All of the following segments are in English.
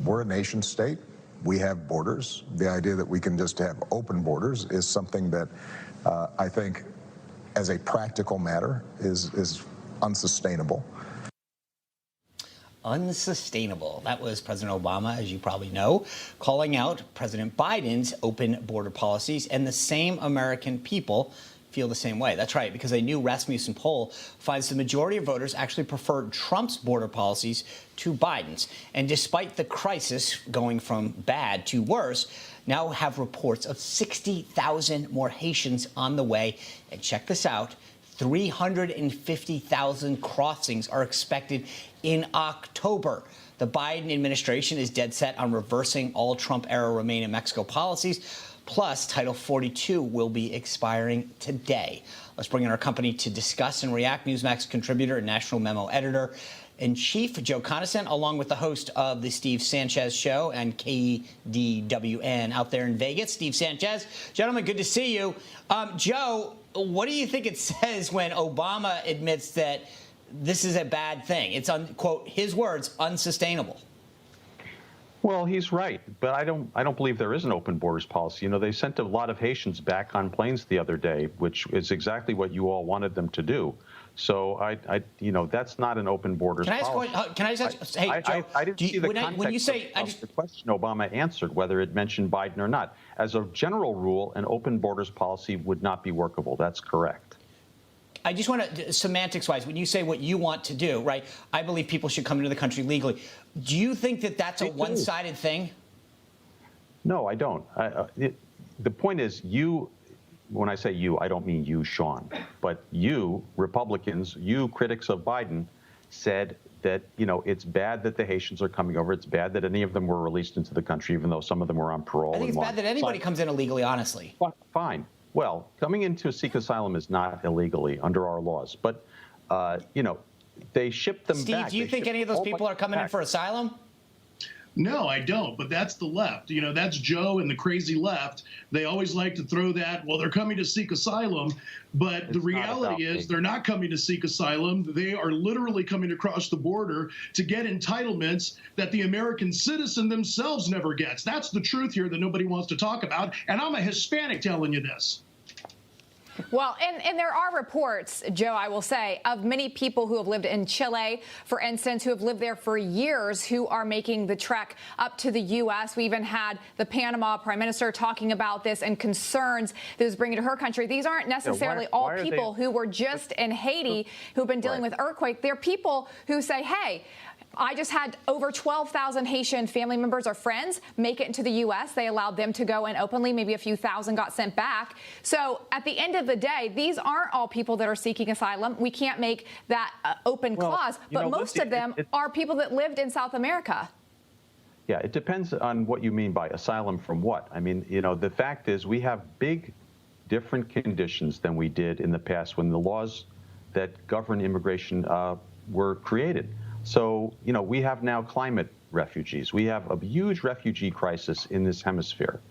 We're a nation state. We have borders. The idea that we can just have open borders is something that I think, as a practical matter, is unsustainable. Unsustainable. That was President Obama, as you probably know, calling out President Biden's open border policies, and the same American people feel the same way. That's right, because a new Rasmussen poll finds the majority of voters actually prefer Trump's border policies to Biden's. And despite the crisis going from bad to worse, now have reports of 60,000 more Haitians on the way. And check this out, 350,000 crossings are expected in October. The Biden administration is dead set on reversing all Trump-era Remain in Mexico policies. Plus, Title 42 will be expiring today. Let's bring in our company to discuss and react. Newsmax contributor and National Memo editor-in-chief Joe Conason, along with the host of the Steve Sanchez Show and KDWN out there in Vegas, Steve Sanchez. Gentlemen, good to see you. Joe, what do you think it says when Obama admits that this is a bad thing? It's, quote, his words, unsustainable. Well, he's right, but I don't believe there is an open borders policy. You know, they sent a lot of Haitians back on planes the other day, which is exactly what you all wanted them to do. So you know, that's not an open borders policy. Can I just hey, Joe, I didn't see the context when you say, of the question Obama answered, whether it mentioned Biden or not. As a general rule, an open borders policy would not be workable. That's correct. I just want to, semantics-wise, when you say what you want to do, right, I believe people should come into the country legally. Do you think that that's a one-sided thing? No, I don't. The point is, you, when I say you, I don't mean you, Sean, but you, Republicans, you critics of Biden, said that, you know, it's bad that the Haitians are coming over. It's bad that any of them were released into the country, even though some of them were on parole. I think it's bad that anybody comes in illegally, honestly. Fine. Well, coming in to seek asylum is not illegally under our laws, but, you know, they ship them back. Steve, do you think any of those people are coming in for asylum? No, I don't. But that's the left. You know, that's Joe and the crazy left. They always like to throw that, well, they're coming to seek asylum. But the reality is they're not coming to seek asylum. They are literally coming across the border to get entitlements that the American citizen themselves never gets. That's the truth here that nobody wants to talk about. And I'm a Hispanic telling you this. Well, and there are reports, Joe, I will say, of many people who have lived in Chile, for instance, who have lived there for years, who are making the trek up to the U.S. We even had the Panama Prime Minister talking about this and concerns that was bringing to her country. These aren't necessarily all people who were just in Haiti who've been dealing with earthquake. They're people who say, hey, I just had over 12,000 Haitian family members or friends make it into the U.S. They allowed them to go in openly. Maybe a few thousand got sent back. So at the end of the day, these aren't all people that are seeking asylum. We can't make that open clause. But most of them are people that lived in South America. Yeah, it depends on what you mean by asylum from what. I mean, you know, the fact is we have big different conditions than we did in the past when the laws that govern immigration were created. So, you know, we have now climate refugees. We have a huge refugee crisis in this hemisphere,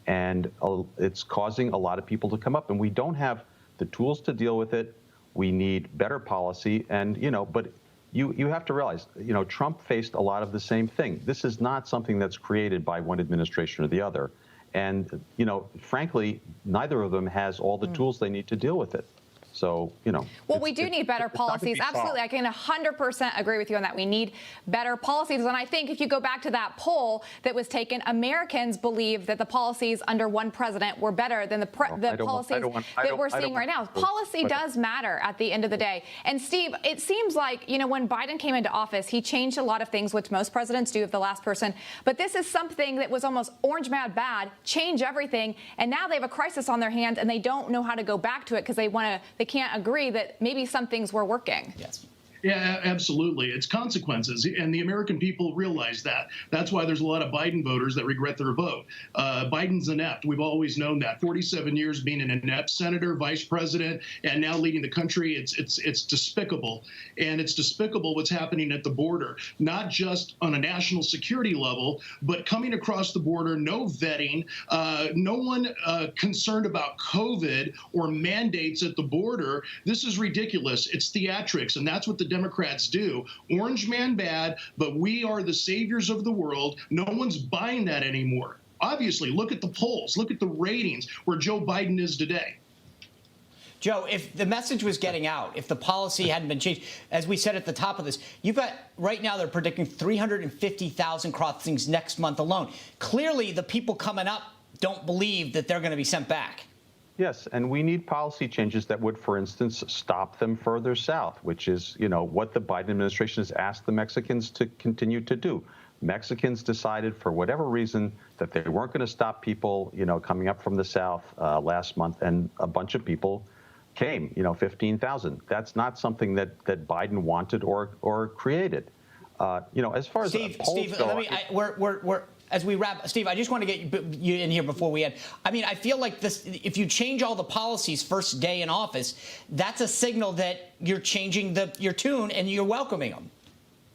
and it's causing a lot of people to come up, and we don't have the tools to deal with it. We need better policy, and, you know, but you have to realize, you know, Trump faced a lot of the same thing. This is not something that's created by one administration or the other. And, you know, frankly, neither of them has all the tools they need to deal with it. So, you know. Well, we do need better policies. Absolutely. I can 100% agree with you on that. We need better policies. And I think if you go back to that poll that was taken, Americans believe that the policies under one president were better than the policies that we're seeing right now. Policy does matter at the end of the day. And Steve, it seems like, you know, when Biden came into office, he changed a lot of things, which most presidents do if the last person. But this is something that was almost orange mad bad, change everything. And now they have a crisis on their hands and they don't know how to go back to it because they can't agree that maybe some things were working. Yes. Yeah, absolutely. It's consequences, and the American people realize that. That's why there's a lot of Biden voters that regret their vote. Biden's inept. We've always known that. 47 years being an inept senator, vice president, and now leading the country. It's despicable, and it's despicable what's happening at the border, not just on a national security level, but coming across the border, no vetting, no one concerned about COVID or mandates at the border. This is ridiculous. It's theatrics, and that's what the Democrats do. Orange man bad, but we are the saviors of the world. No one's buying that anymore. Obviously, look at the polls, look at the ratings where Joe Biden is today. Joe, if the message was getting out, if the policy hadn't been changed, as we said at the top of this, you've got, right now they're predicting 350,000 crossings next month alone. Clearly, the people coming up don't believe that they're going to be sent back. Yes, and we need policy changes that would, for instance, stop them further south, which is, what the Biden administration has asked the Mexicans to continue to do. Mexicans decided, for whatever reason, that they weren't going to stop people, coming up from the south last month, and a bunch of people came, 15,000. That's not something that Biden wanted or created. As far as Steve, go, we're as we wrap, Steve, I just want to get you in here before we end. I mean, I feel like this, if you change all the policies first day in office, that's a signal that you're changing your tune and you're welcoming them.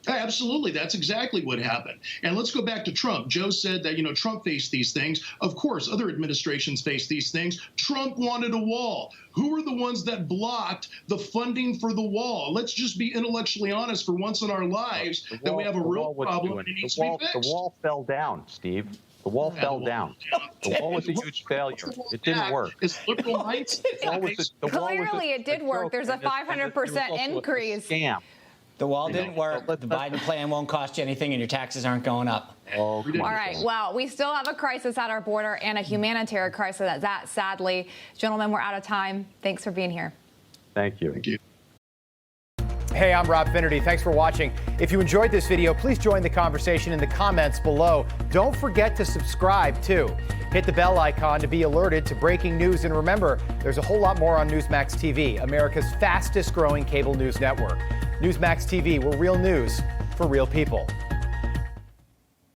Absolutely. That's exactly what happened. And let's go back to Trump. Joe said that, Trump faced these things. Of course, other administrations face these things. Trump wanted a wall. Who are the ones that blocked the funding for the wall? Let's just be intellectually honest for once in our lives that we have a real problem and it needs to be fixed. The wall fell down, Steve. The wall fell down. The wall was a huge failure. It didn't work. It's liberal mindset. Clearly, it did work. There's a 500% increase. Scam. The wall didn't work. The Biden plan won't cost you anything, and your taxes aren't going up. All right. Well, we still have a crisis at our border and a humanitarian crisis at that, sadly. Gentlemen, we're out of time. Thanks for being here. Thank you. Thank you. Hey, I'm Rob Finnerty. Thanks for watching. If you enjoyed this video, please join the conversation in the comments below. Don't forget to subscribe, too. Hit the bell icon to be alerted to breaking news. And remember, there's a whole lot more on Newsmax TV, America's fastest growing cable news network. Newsmax TV, we're real news for real people.